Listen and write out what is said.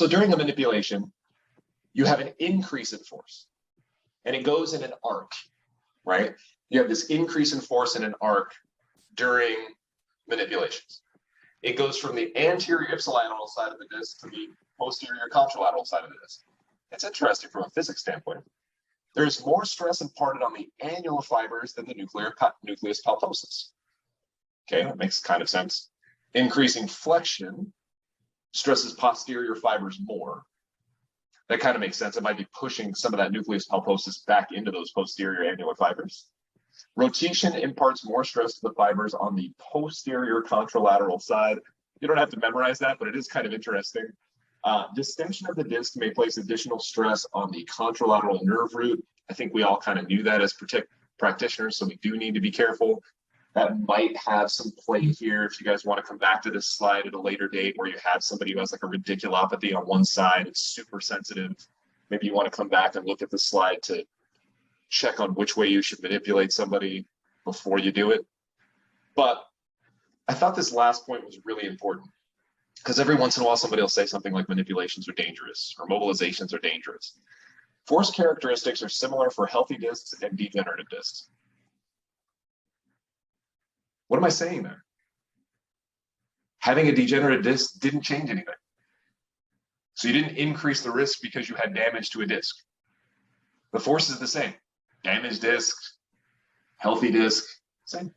So during a manipulation, you have an increase in force, and it goes in an arc, right? You have this increase in force in an arc during manipulations. It goes from the anterior ipsilateral side of the disc to the posterior contralateral side of the disc. It's interesting from a physics standpoint. There's more stress imparted on the annular fibers than the nucleus pulposus. Okay, that makes kind of sense. Increasing flexion stresses posterior fibers more. That kind of makes sense. It might be pushing some of that nucleus pulposus back into those posterior annular fibers. Rotation imparts more stress to the fibers on the posterior contralateral side. You don't have to memorize that, but it is kind of interesting. Distension of the disc may place additional stress on the contralateral nerve root. I think we all kind of knew that as practitioners, so we do need to be careful. That might have some play here if you guys want to come back to this slide at a later date where you have somebody who has like a radiculopathy on one side, it's super sensitive. Maybe you want to come back and look at the slide to check on which way you should manipulate somebody before you do it. But I thought this last point was really important because every once in a while somebody will say something like manipulations are dangerous or mobilizations are dangerous. Force characteristics are similar for healthy discs and degenerative discs. What am I saying there? Having a degenerative disc didn't change anything. So you didn't increase the risk because you had damage to a disc. The force is the same. Damaged disc, healthy disc, same.